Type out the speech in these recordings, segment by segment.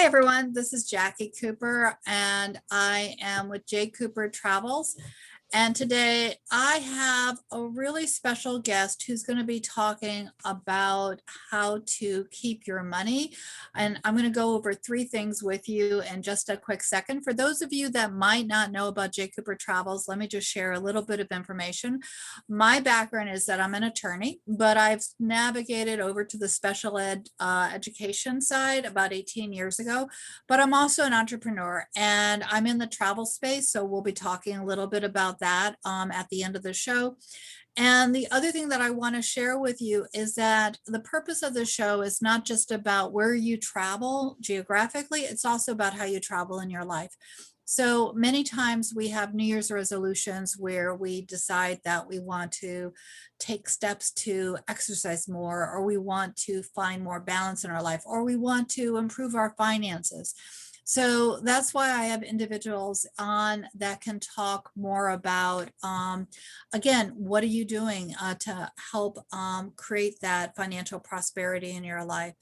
Hi, everyone. This is Jacqui Cooper, and I am with JCooperTravels. And today I have a really special guest who's going to be talking about how to keep your money. And I'm going to go over three things with you in just a quick second. For those of you that might not know about JCooperTravels, let me just share a little bit of information. My background is that I'm an attorney, but I've navigated over to the special ed education side about 18 years ago. But I'm also an entrepreneur and I'm in the travel space. So we'll be talking a little bit about that at the end of the show. And the other thing that I want to share with you is that the purpose of the show is not just about where you travel geographically, it's also about how you travel in your life. So many times we have New Year's resolutions where we decide that we want to take steps to exercise more, or we want to find more balance in our life, or we want to improve our finances. So that's why I have individuals on that can talk more about, again, what are you doing to help create that financial prosperity in your life?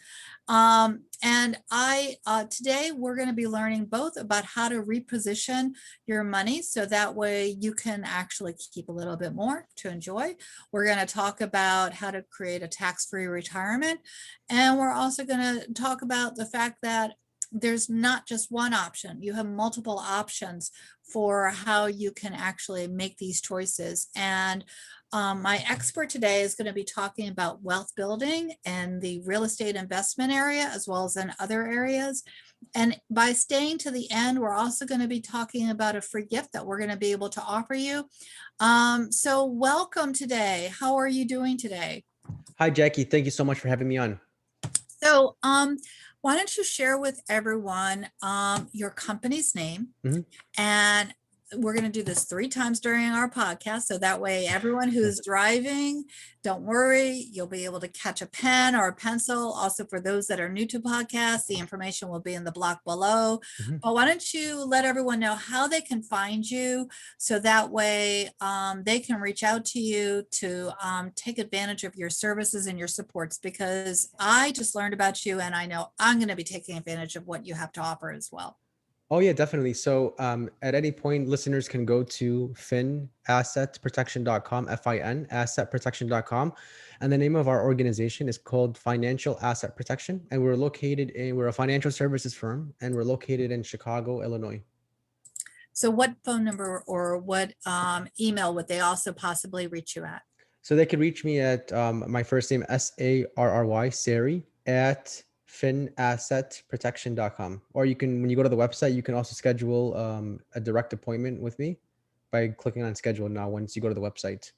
Today we're going to be learning both about how to reposition your money so that way you can actually keep a little bit more to enjoy. We're going to talk about how to create a tax-free retirement. And we're also going to talk about the fact that there's not just one option. You have multiple options for how you can actually make these choices. And my expert today is going to be talking about wealth building and the real estate investment area, as well as in other areas. And by staying to the end, we're also going to be talking about a free gift that we're going to be able to offer you. So welcome today. How are you doing today? Hi, Jackie. Thank you so much for having me on. So why don't you share with everyone your company's name? And we're going to do this 3 times during our podcast. So that way, everyone who's driving, don't worry, you'll be able to catch a pen or a pencil. Also, for those that are new to podcasts, the information will be in the block below. But why don't you let everyone know how they can find you so that way they can reach out to you to take advantage of your services and your supports, because I just learned about you and I know I'm going to be taking advantage of what you have to offer as well. Oh, yeah, definitely. So at any point, listeners can go to finassetprotection.com, FIN, assetprotection.com. And the name of our organization is called Financial Asset Protection. And we're a financial services firm, and we're located in Chicago, Illinois. So what phone number or what email would they also possibly reach you at? So they could reach me at my first name, Sarry, Sarry, at finassetprotection.com. Or you can, when you go to the website, you can also schedule a direct appointment with me by clicking on schedule now once you go to the website.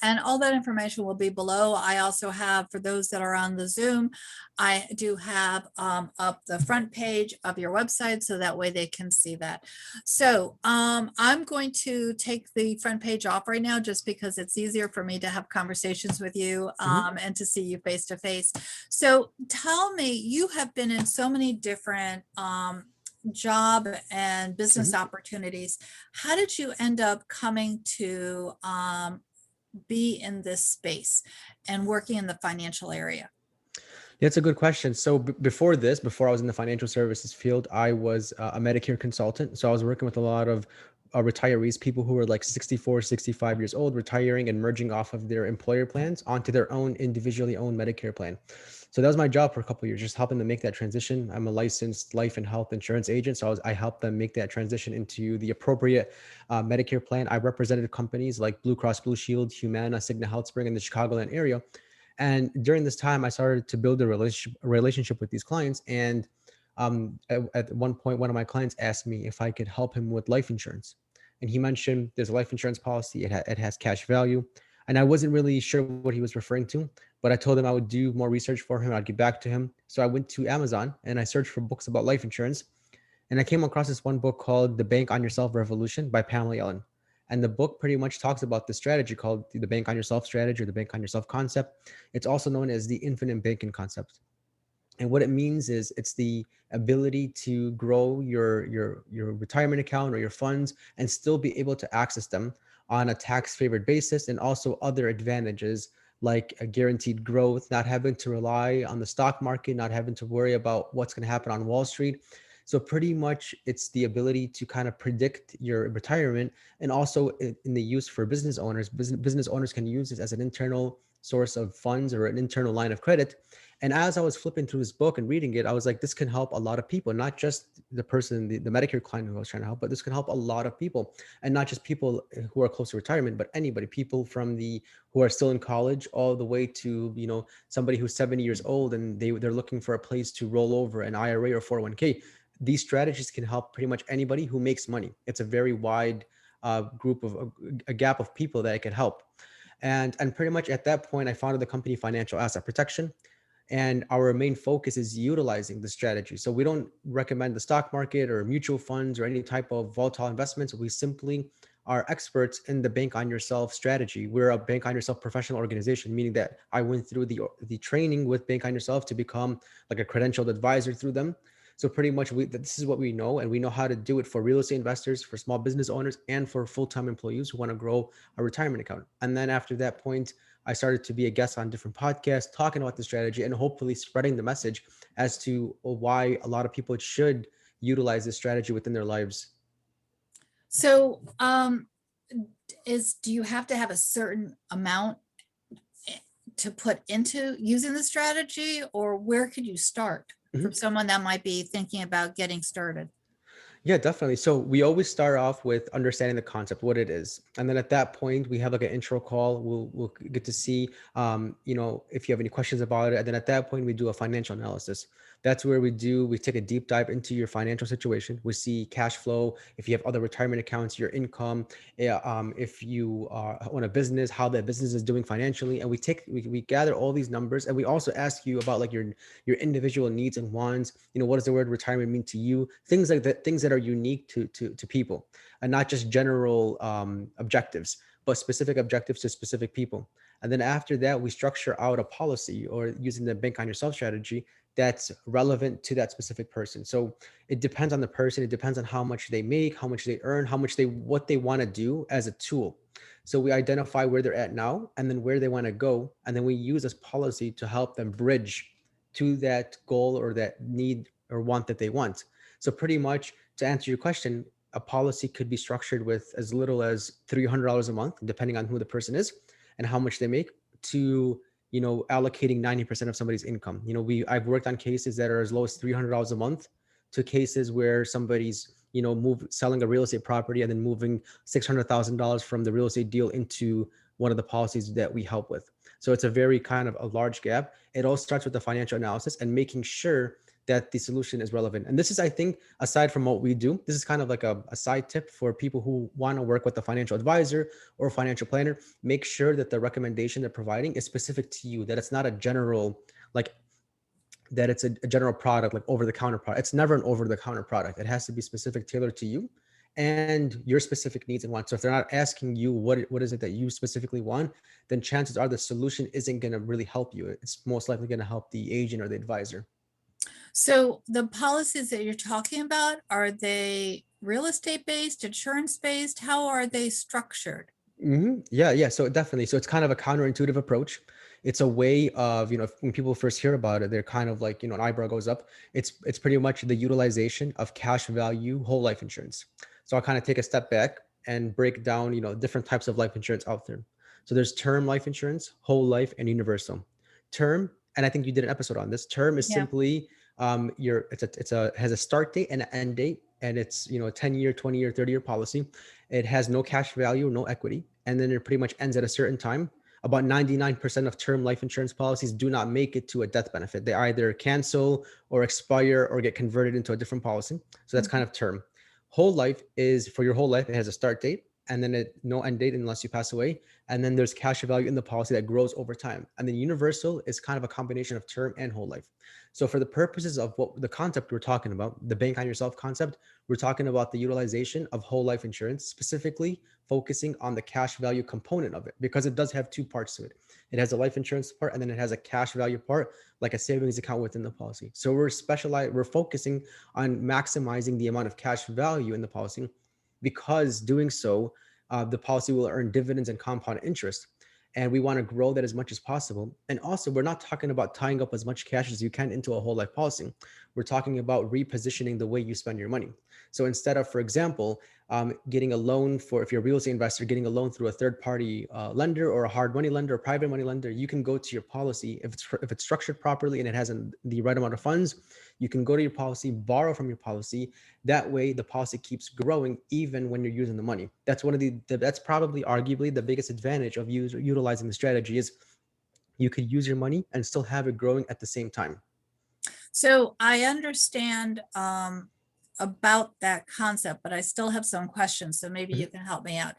And all that information will be below. I also have, for those that are on the Zoom, I do have up the front page of your website so that way they can see that. So I'm going to take the front page off right now just because it's easier for me to have conversations with you and to see you face to face. So tell me, you have been in so many different job and business opportunities. How did you end up coming to be in this space and working in the financial area? That's a good question. So before I was in the financial services field, I was a Medicare consultant. So I was working with a lot of retirees, people who were like 64, 65 years old, retiring and merging off of their employer plans onto their own individually owned Medicare plan. So that was my job for a couple of years, just helping them make that transition. I'm a licensed life and health insurance agent. So I helped them make that transition into the appropriate Medicare plan. I represented companies like Blue Cross Blue Shield, Humana, Cigna HealthSpring in the Chicagoland area. And during this time, I started to build a relationship with these clients. And at one point, one of my clients asked me if I could help him with life insurance. And he mentioned there's a life insurance policy. It has cash value. And I wasn't really sure what he was referring to, but I told him I would do more research for him. I'd get back to him. So I went to Amazon and I searched for books about life insurance. And I came across this one book called The Bank on Yourself Revolution by Pamela Yellen. And the book pretty much talks about the strategy called the bank on yourself strategy, or the bank on yourself concept. It's also known as the infinite banking concept. And what it means is it's the ability to grow your retirement account or your funds and still be able to access them on a tax favored basis, and also other advantages like a guaranteed growth, not having to rely on the stock market, not having to worry about what's going to happen on Wall Street. So pretty much it's the ability to kind of predict your retirement, and also in the use for business owners. Business owners can use this as an internal source of funds or an internal line of credit. And as I was flipping through this book and reading it, I was like, this can help a lot of people, not just the person, the Medicare client who I was trying to help, but this can help a lot of people. And not just people who are close to retirement, but anybody, people from the who are still in college all the way to, somebody who's 70 years old and they're looking for a place to roll over an IRA or 401k. These strategies can help pretty much anybody who makes money. It's a very wide group of a gap of people that it can help. And pretty much at that point, I founded the company Financial Asset Protection. And our main focus is utilizing the strategy. So we don't recommend the stock market or mutual funds or any type of volatile investments. We simply are experts in the bank on yourself strategy. We're a bank on yourself professional organization, meaning that I went through the training with Bank on Yourself to become like a credentialed advisor through them. So pretty much this is what we know, and we know how to do it for real estate investors, for small business owners, and for full-time employees who want to grow a retirement account. And then after that point, I started to be a guest on different podcasts, talking about the strategy and hopefully spreading the message as to why a lot of people should utilize this strategy within their lives. So, do you have to have a certain amount to put into using the strategy, or where could you start for someone that might be thinking about getting started? Yeah, definitely. So we always start off with understanding the concept, what it is. And then at that point, we have like an intro call. We'll get to see, if you have any questions about it. And then at that point, we do a financial analysis. That's where we take a deep dive into your financial situation. We see cash flow, if you have other retirement accounts, your income, if you own a business, how that business is doing financially. And we gather all these numbers. And we also ask you about like your individual needs and wants. What does the word retirement mean to you? Things like that, things that are unique to people, and not just general objectives, but specific objectives to specific people. And then after that, we structure out a policy, or using the bank on yourself strategy, that's relevant to that specific person. So it depends on the person. It depends on how much they make, how much they earn, what they want to do as a tool. So we identify where they're at now and then where they want to go. And then we use this policy to help them bridge to that goal or that need or want that they want. So pretty much, to answer your question, a policy could be structured with as little as $300 a month, depending on who the person is and how much they make, to allocating 90% of somebody's income. I've worked on cases that are as low as $300 a month, to cases where somebody's selling a real estate property and then moving $600,000 from the real estate deal into one of the policies that we help with. So it's a very kind of a large gap. It all starts with the financial analysis and making sure that the solution is relevant. And this is, I think, aside from what we do, this is kind of like a side tip for people who want to work with a financial advisor or financial planner. Make sure that the recommendation they're providing is specific to you, that it's not a general, that it's a general product, like over-the-counter product. It's never an over-the-counter product. It has to be specific, tailored to you and your specific needs and wants. So if they're not asking you what is it that you specifically want, then chances are the solution isn't going to really help you. It's most likely going to help the agent or the advisor. So the policies that you're talking about, are they real estate based, insurance based? How are they structured? Yeah. So definitely. So it's kind of a counterintuitive approach. It's a way of, when people first hear about it, they're kind of like, an eyebrow goes up. It's pretty much the utilization of cash value whole life insurance. So I'll kind of take a step back and break down, different types of life insurance out there. So there's term life insurance, whole life, and universal. Term, and I think you did an episode on this. Term is simply has a start date and an end date, and it's a 10-year, 20-year, 30-year policy. It has no cash value, no equity, and then it pretty much ends at a certain time. About 99% of term life insurance policies do not make it to a death benefit. They either cancel or expire or get converted into a different policy. So that's kind of term. Whole life is for your whole life. It has a start date and then no end date unless you pass away. And then there's cash value in the policy that grows over time. And then universal is kind of a combination of term and whole life. So for the purposes of what the concept we're talking about, the bank on yourself concept, we're talking about the utilization of whole life insurance, specifically focusing on the cash value component of it, because it does have two parts to it. It has a life insurance part, and then it has a cash value part, like a savings account within the policy. So we're focusing on maximizing the amount of cash value in the policy, because doing so, the policy will earn dividends and compound interest. and we want to grow that as much as possible. And also, we're not talking about tying up as much cash as you can into a whole life policy. We're talking about repositioning the way you spend your money. So instead of, for example, getting a loan for, if you're a real estate investor, getting a loan through a third party lender or a hard money lender or private money lender, you can go to your policy. If it's structured properly and it has the right amount of funds, you can go to your policy, borrow from your policy. That way the policy keeps growing even when you're using the money. That's one of that's probably arguably the biggest advantage of utilizing the strategy is you could use your money and still have it growing at the same time. So I understand about that concept, but I still have some questions. So maybe you can help me out.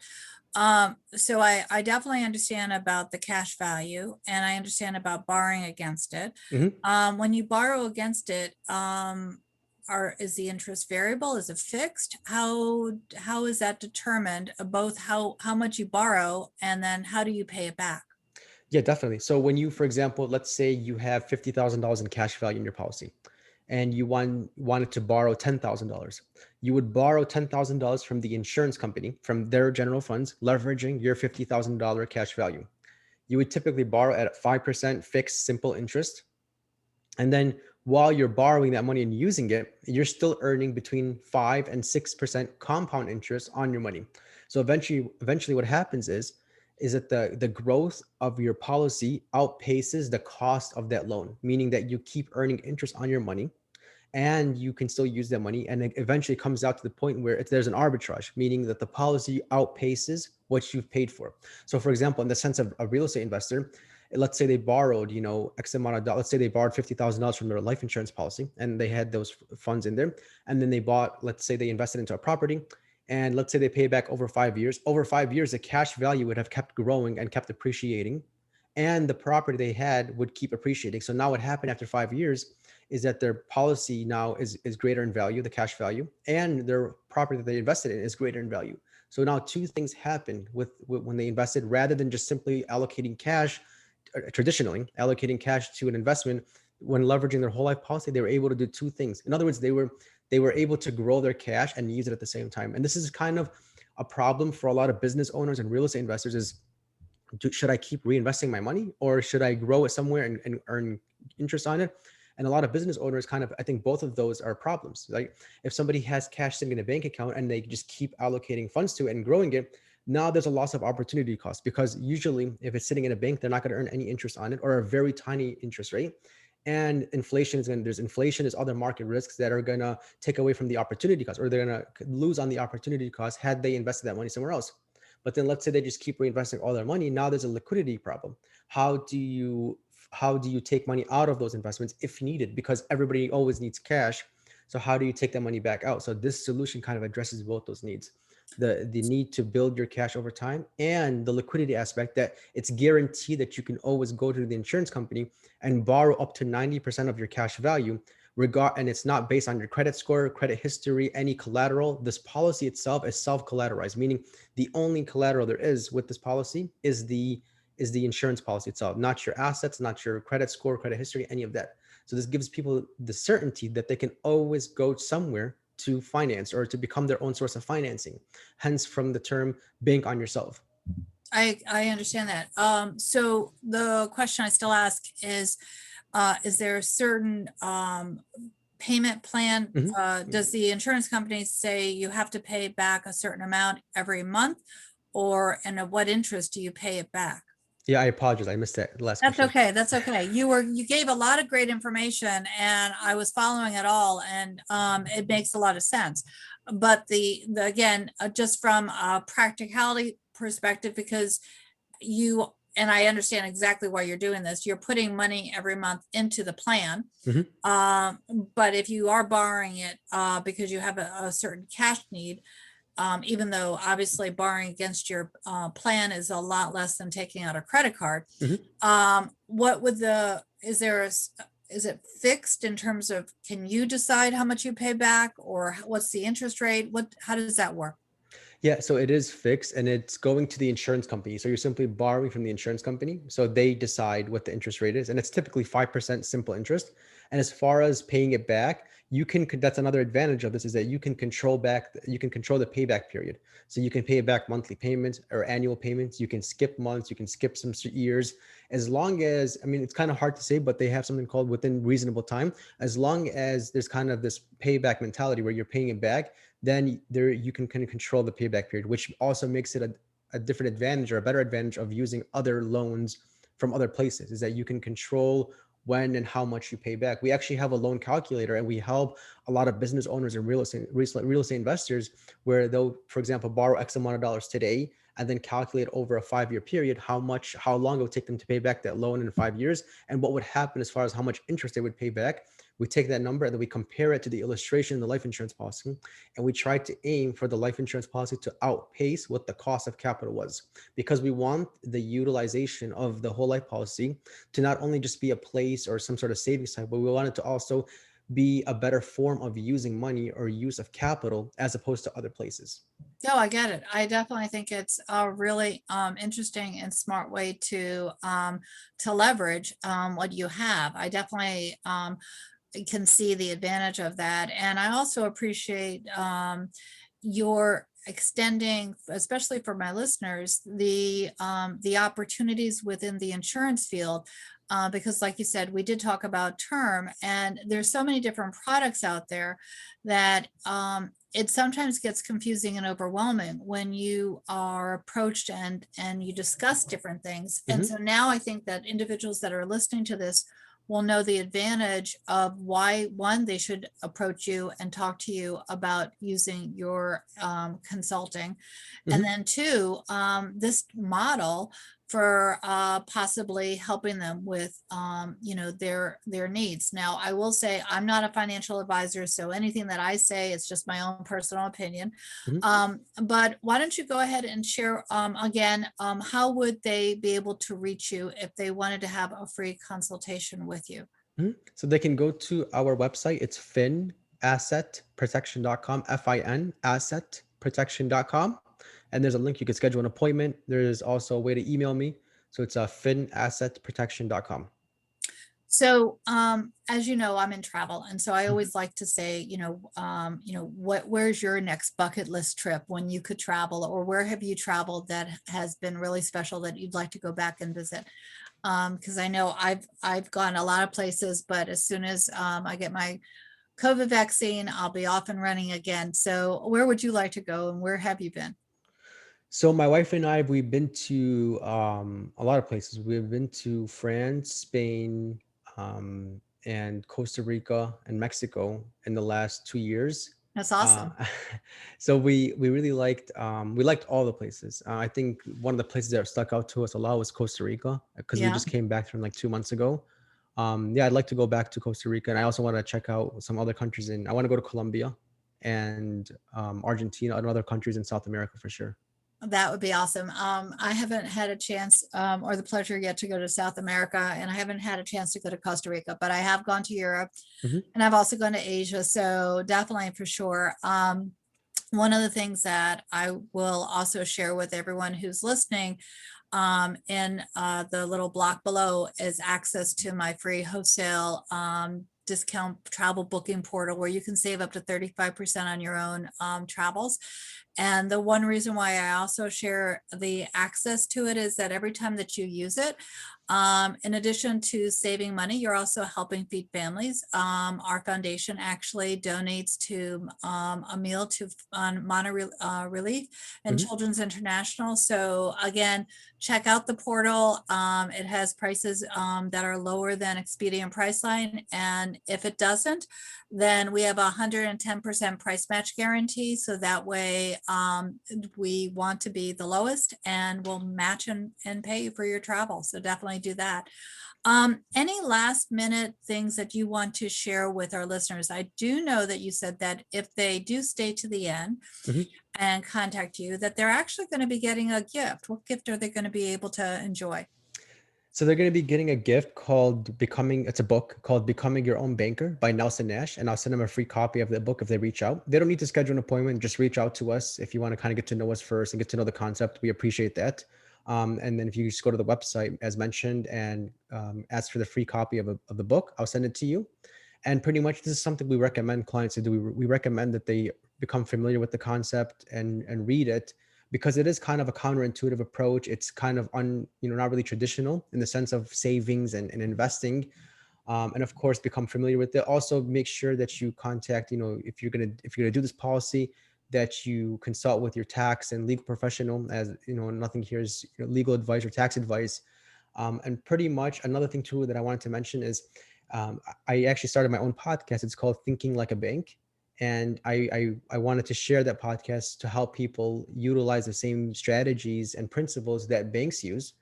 So I definitely understand about the cash value, and I understand about borrowing against it. When you borrow against it, is the interest variable? Is it fixed? How is that determined? Both how much you borrow, and then how do you pay it back? Yeah, definitely. So when you, for example, let's say you have $50,000 in cash value in your policy and you wanted to borrow $10,000, you would borrow $10,000 from the insurance company, from their general funds, leveraging your $50,000 cash value. You would typically borrow at 5% fixed simple interest. And then while you're borrowing that money and using it, you're still earning between 5 and 6% compound interest on your money. So eventually what happens is that the growth of your policy outpaces the cost of that loan, meaning that you keep earning interest on your money and you can still use that money. And it eventually comes out to the point where there's an arbitrage, meaning that the policy outpaces what you've paid for. So for example, in the sense of a real estate investor, let's say they borrowed, X amount of dollars, let's say they borrowed $50,000 from their life insurance policy and they had those funds in there. And then they bought, let's say they invested into a property, and let's say they pay back over 5 years. Over 5 years, the cash value would have kept growing and kept appreciating, and the property they had would keep appreciating. So now what happened after 5 years is that their policy now is greater in value, the cash value, and their property that they invested in is greater in value. So now two things happen with when they invested, rather than just simply allocating cash, traditionally allocating cash to an investment. When leveraging their whole life policy, they were able to do two things. In other words, they were able to grow their cash and use it at the same time. And this is kind of a problem for a lot of business owners and real estate investors is, should I keep reinvesting my money or should I grow it somewhere and earn interest on it? And a lot of business owners I think both of those are problems. Like if somebody has cash sitting in a bank account and they just keep allocating funds to it and growing it, now there's a loss of opportunity cost, because usually if it's sitting in a bank, they're not going to earn any interest on it or a very tiny interest rate. And inflation there's other market risks that are going to take away from the opportunity cost, or they're going to lose on the opportunity cost had they invested that money somewhere else. But then let's say they just keep reinvesting all their money. Now there's a liquidity problem. How do you take money out of those investments if needed? Because everybody always needs cash. So how do you take that money back out? So this solution kind of addresses both those needs. The need to build your cash over time, and the liquidity aspect that it's guaranteed that you can always go to the insurance company and borrow up to 90% of your cash value, and it's not based on your credit score, credit history, any collateral. This policy itself is self-collateralized, meaning the only collateral there is with this policy is the insurance policy itself, not your assets, not your credit score, credit history, any of that. So this gives people the certainty that they can always go somewhere to finance or to become their own source of financing. Hence from the term bank on yourself. I understand that. So the question I still ask is there a certain payment plan? Does the insurance company say you have to pay back a certain amount every month, and at what interest do you pay it back? Yeah, I apologize. I missed that last That's question. okay. That's okay. You gave a lot of great information and I was following it all, and it makes a lot of sense. But again, just from a practicality perspective, because and I understand exactly why you're doing this. You're putting money every month into the plan. But if you are borrowing it because you have a certain cash need, even though obviously borrowing against your plan is a lot less than taking out a credit card. Is it fixed in terms of, can you decide how much you pay back, or what's the interest rate? How does that work? Yeah, so it is fixed and it's going to the insurance company. So you're simply borrowing from the insurance company. So they decide what the interest rate is. And it's typically 5% simple interest. And as far as paying it back, that's another advantage of this, is that you can control the payback period. So you can pay back monthly payments or annual payments. You can skip months, you can skip some years, as long as, I mean, it's kind of hard to say, but they have something called within reasonable time. As long as there's kind of this payback mentality where you're paying it back, then there you can kind of control the payback period, which also makes it a different advantage, or a better advantage of using other loans from other places, is that you can control when and how much you pay back. We actually have a loan calculator, and we help a lot of business owners and real estate investors, where they'll, for example, borrow X amount of dollars today and then calculate over a 5-year period how long it would take them to pay back that loan in 5 years, and what would happen as far as how much interest they would pay back. We take that number and then we compare it to the illustration in the life insurance policy, and we try to aim for the life insurance policy to outpace what the cost of capital was, because we want the utilization of the whole life policy to not only just be a place or some sort of savings type, but we want it to also be a better form of using money or use of capital as opposed to other places. No, I get it. I definitely think it's a really interesting and smart way to leverage what you have. I definitely can see the advantage of that. And I also appreciate your extending, especially for my listeners, the opportunities within the insurance field. Because like you said, we did talk about term, and there's so many different products out there that it sometimes gets confusing and overwhelming when you are approached and you discuss different things. And so now I think that individuals that are listening to this will know the advantage of why, one, they should approach you and talk to you about using your consulting. And then two, this model for possibly helping them with, their needs. Now, I will say I'm not a financial advisor, so anything that I say is just my own personal opinion. But why don't you go ahead and share again, how would they be able to reach you if they wanted to have a free consultation with you? So they can go to our website. It's finassetprotection.com, FIN assetprotection.com. And there's a link. You can schedule an appointment. There's also a way to email me. So it's finassetprotection.com. So, as you know, I'm in travel. And so I always like to say, where's your next bucket list trip when you could travel, or where have you traveled that has been really special that you'd like to go back and visit? Because I know I've gone a lot of places, but as soon as I get my COVID vaccine, I'll be off and running again. So where would you like to go, and where have you been? So my wife and I, we've been to a lot of places. We've been to France, Spain, and Costa Rica and Mexico in the last 2 years. That's Uh, awesome. so we really liked all the places. I think one of the places that stuck out to us a lot was Costa Rica, because we Yeah. just came back from like 2 months ago. Yeah, I'd like to go back to Costa Rica, and I also want to check out some other countries. I want to go to Colombia and Argentina and other countries in South America for sure. That would be awesome. I haven't had a chance or the pleasure yet to go to South America, and I haven't had a chance to go to Costa Rica, but I have gone to Europe, Mhm. and I've also gone to Asia. So definitely for sure. One of the things that I will also share with everyone who's listening in the little block below is access to my free wholesale discount travel booking portal, where you can save up to 35% on your own travels. And the one reason why I also share the access to it is that every time that you use it, in addition to saving money, you're also helping feed families. Our foundation actually donates to a meal to Mana Relief and Mhm. Children's International. So again, check out the portal. It has prices that are lower than Expedia and Priceline. And if it doesn't, then we have a 110% price match guarantee. So that way we want to be the lowest, and we'll match and pay you for your travel. So definitely do that. Any last minute things that you want to share with our listeners? I do know that you said that if they do stay to the end Mhm. and contact you, that they're actually going to be getting a gift. What gift are they going to be able to enjoy? So they're going to be getting a gift called it's a book called Becoming Your Own Banker by Nelson Nash. And I'll send them a free copy of the book if they reach out. They don't need to schedule an appointment. Just reach out to us if you want to kind of get to know us first and get to know the concept. We appreciate that. And then if you just go to the website, as mentioned, and ask for the free copy of the book, I'll send it to you. And pretty much this is something we recommend clients to do. We recommend that they become familiar with the concept and read it, because it is kind of a counterintuitive approach. It's kind of not really traditional in the sense of savings and investing. And of course, become familiar with it. Also, make sure that you contact, if you're gonna do this policy, that you consult with your tax and legal professional. As you know, nothing here is legal advice or tax advice. And pretty much another thing too that I wanted to mention is, I actually started my own podcast. It's called Thinking Like a Bank. And I wanted to share that podcast to help people utilize the same strategies and principles that banks use.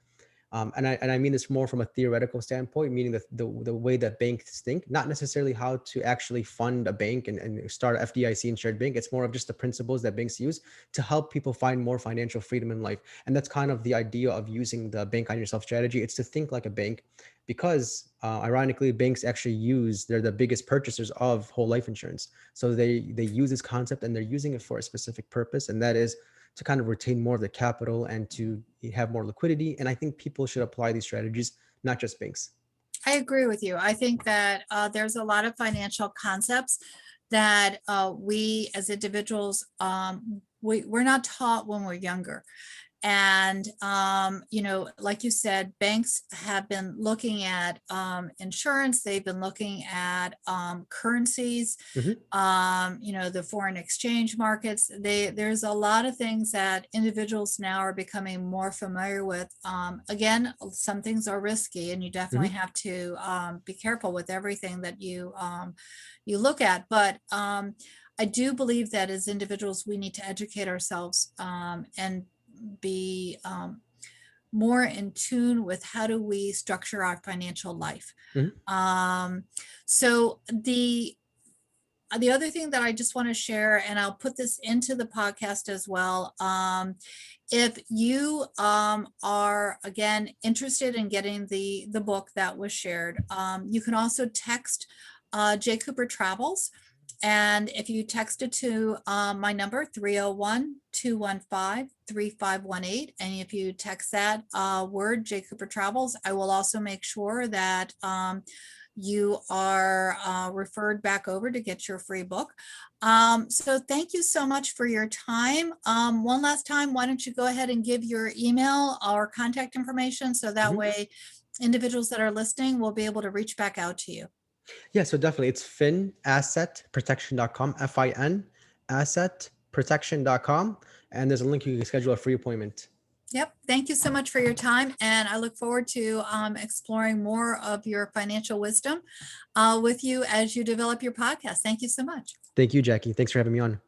And I mean this more from a theoretical standpoint, meaning that the way that banks think, not necessarily how to actually fund a bank and start an FDIC insured bank. It's more of just the principles that banks use to help people find more financial freedom in life. And that's kind of the idea of using the bank on yourself strategy. It's to think like a bank, because ironically, banks actually they're the biggest purchasers of whole life insurance. So they use this concept and they're using it for a specific purpose, and that is to kind of retain more of the capital and to have more liquidity. And I think people should apply these strategies, not just banks. I agree with you. I think that there's a lot of financial concepts that we as individuals, we're not taught when we're younger. And, like you said, banks have been looking at insurance. They've been looking at currencies, Mhm. the foreign exchange markets. There's a lot of things that individuals now are becoming more familiar with. Again, some things are risky, and you definitely Mhm. have to be careful with everything that you look at. But I do believe that as individuals, we need to educate ourselves and be more in tune with how do we structure our financial life. Mhm. Um, so the other thing that I just want to share, and I'll put this into the podcast as well. If you are again interested in getting the book that was shared, you can also text JCooperTravels. And if you text it to my number, 301-215-3518, and if you text that word, JCooperTravels, I will also make sure that you are referred back over to get your free book. So thank you so much for your time. One last time, why don't you go ahead and give your email or contact information, so that Mhm. way individuals that are listening will be able to reach back out to you. Yeah, so definitely it's finassetprotection.com, FIN assetprotection.com. And there's a link you can schedule a free appointment. Yep. Thank you so much for your time. And I look forward to exploring more of your financial wisdom with you as you develop your podcast. Thank you so much. Thank you, Jackie. Thanks for having me on.